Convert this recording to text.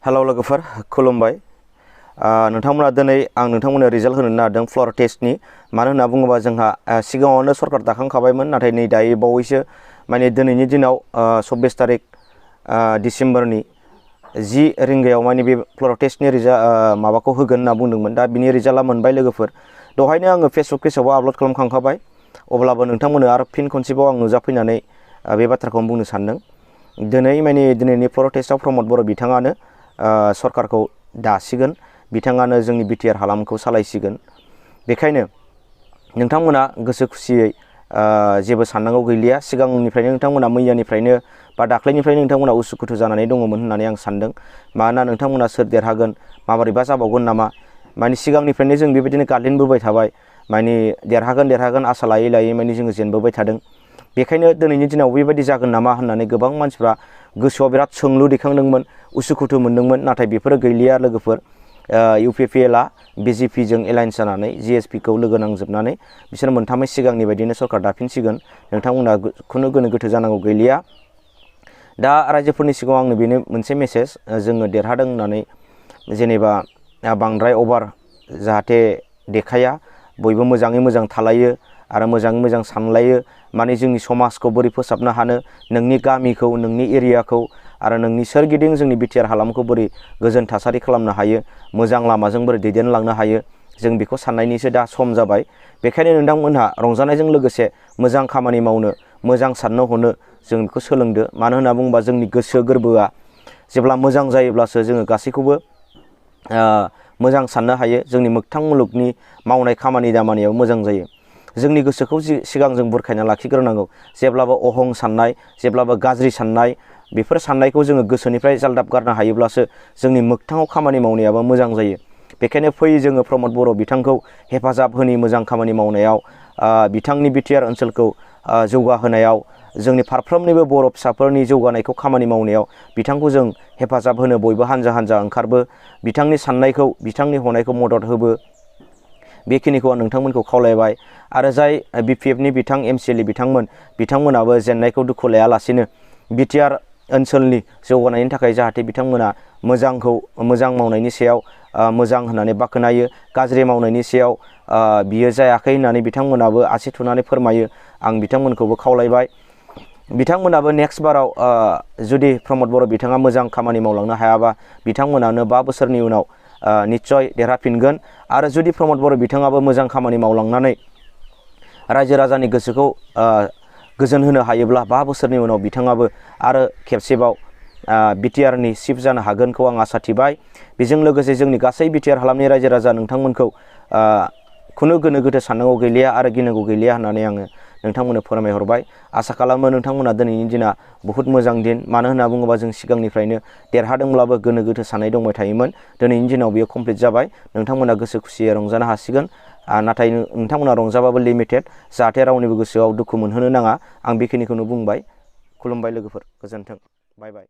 Hello लोगोफोर खुलुमबाय नोंथांमोना दिनै आं नोंथांमोननो रिजाल्ट होनो नागिरदों फ्लर टेस्टनि मानो होनना बुङोबा जोंहा सिगाङावनो सरकार दाखांखाबायमोन नाथाय नै दायो बावैसो माने दिनैनि दिनाव 24 तारिख डिसेम्बरनि 10 रिंगायाव माने बे फ्लर टेस्टनि माबाखौ होगोन होनना बुंदोंमोन। दा बिनि रिजाल्टआ मोनबाय लोगोफोर। दहायनो आङो फेसबुक पेजावबो आपल'ड खालामखांखाबाय। अब्लाबो नोंथांमोननो आरो फिन खनसेबाव आं नुजाफैनानै बे बाथ्राखौ बुंनो सानदों। दिनैनि फ्लर टेस्टआव प्रमद बर' बिथाङानो सरकारखौ दासिगोन, बिथाङानो जोंनि बिटिआर हालामखौ सालायसिगोन। बेखायनो नोंथांमोना गोसो खुसियै जेबो साननांगौ गैलिया। सिगांनिफ्रायनो नोंथांमोना मैयानिफ्रायनो बा दाख्लैनिफ्रायनो नोंथांमोना उसुखुथु जानानै दङमोन होननानै आं सानदों। मानोना नोंथांमोना सोर देरहागोन माबोरैबा जाबावगोन नामा, माने सिगांनिफ्रायनो जों बेबायदिनो गादलिनबोबाय थाबाय, माने देरहागोन आसा लायै लायै माने जोङो जेनबोबाय थादों। बेखायनो दिनैनि दिनाव बेबायदि जागोन नामा होननानै गोबां मानसिफ्रा गोसोआव बिराद सोंलु दैखांदोंमोन, उसुखुथु मोनदोंमोन। नाथाय बेफोरो गैलिया लोगोफोर। इउपिपिएलआ बिजेपिजों एलायन्स जानानै जिएसपिखौ लोगो नांजोबनानै बिसोर मोनथामै सिगांनि बायदिनो सरकार दाफिनसिगोन। नोंथांमोना खुनु गोनो गोथो जानांगौ गैलिया। दा रायजोफोरनि सिगाङाव आंनो बेनो मोनसे मेसेज, जोङो देरहादों होननानै जेनेबा बांद्राय अभार जाहाथे देखाया, बयबो मोजाङै मोजां थालायो आरो मोजाङै मोजां सानलायो। माने जोंनि समाजखौ बोरै फोसाबनो हानो, नोंनि गामिखौ, नोंनि एरियाखौ आरो नोंनि सोरगिदिं जोंनि बिटिआर हालामखौ बोरै गोजोन थासारि खालामनो हायो, मोजां लामाजों बोरै दैदेनलांनो हायो, जों बेखौ साननायनिसो दा सम जाबाय। बेखायनो नोंथांमोनहा रंजानायजों लोगोसे मोजां खामानि मावनो, मोजां साननो हनो जों बेखौ सोलोंदो। मानो होनना बुङोबा जोंनि गोसो गोरबोआ जेब्ला मोजां जायोब्लासो जोङो गासैखौबो मोजां साननो हायो। जोंनि मोगथां मुलुगनि मावनाय खामानि दामानियाव मोजां जायो। जोंनि गोसोखौ सिगां जों बुरखायना लाखिग्रोनांगौ। जेब्लाबो अहं साननाय, जेब्लाबो गाज्रि साननाय, बेफोर साननायखौ जोङो गोसोनिफ्राय जालदाब गारनो हायोब्लासो जोंनि मोगथाङाव खामानि मावनायाबो मोजां जायो। बेखायनो फै जोङो प्रमद बर' बिथांखौ हेफाजाब होनि मोजां खामानि मावनायाव, बिथांनि बिटिआर ओनसोलखौ जौगाहोनायाव, जोंनि फारफ्रोमनिबो बर' फिसाफोरनि जौगानायखौ खामानि मावनायाव बिथांखौ जों हेफाजाब होनो बयबो हानजा हानजा ओंखारबो, बिथांनि साननायखौ, बिथांनि हनायखौ मदद होबो। बेखिनिखौ आं नोंथांमोनखौ खावलायबाय। आरो जाय बिपिएफनि बिथां एमसिएलए बिथांमोनाबो जेननायखौ दुखु लायालासेनो बिटिआर ओनसोलनि जौगानायनि थाखाय जाहाथे बिथांमोना मोजां मावनायनि सायाव मोजां होननानै बाख्नायो, गाज्रि मावनायनि सायाव बियो जायाखै होननानै बिथांमोनाबो आसि थुनानै फोरमायो। आं बिथांमोनखौबो खावलायबाय। बिथांमोनाबो नेक्स्ट बाराव जुदि प्रमद बर' बिथाङा मोजां खामानि मावलांनो हायाबा बिथांमोनानो 5 बोसोरनि उनाव निस्सय देरहाफिनगोन। आरो जुदि प्रमद बर' बिथाङाबो मोजां खामानि मावलांनानै रायजो राजानि गोसोखौ गोजोन होनो हायोब्ला 5 बोसोरनि उनाव बिथाङाबो आरो खेबसेबाव बिटिआरनि चिफ जानो हागोनखौ आं आसा थिबाय। बेजों लोगोसे जोंनि गासै बिटिआर हालामनि रायजो राजा नोंथांमोनखौ खुनु गोनो गोथो साननांगौ गैलिया आरो गिनांगौ गैलिया होननानै आङो नोंथांमोननो फोरमायहरबाय। आसा खालामो नोंथांमोना दिनैनि दिना बहुद मोजां दिन। मानो होनना बुङोबा जों सिगांनिफ्रायनो देरहादोंब्लाबो गोनो गोथो साननाय दंबाय थायोमोन। दिनैनि दिनाव बेयो कमप्लिट जाबाय। नोंथांमोना गोसो खुसियै रंजानो हासिगोन। नाथाय नोंथांमोना रंजाबाबो लिमिटेड, जाहाथे रावनिबो गोसोआव दुखु मोनहोनो नाङा। आं बेखिनिखौनो बुंबाय। खुलुमबाय लोगोफोर, गोजोन्थों, बाय बाय।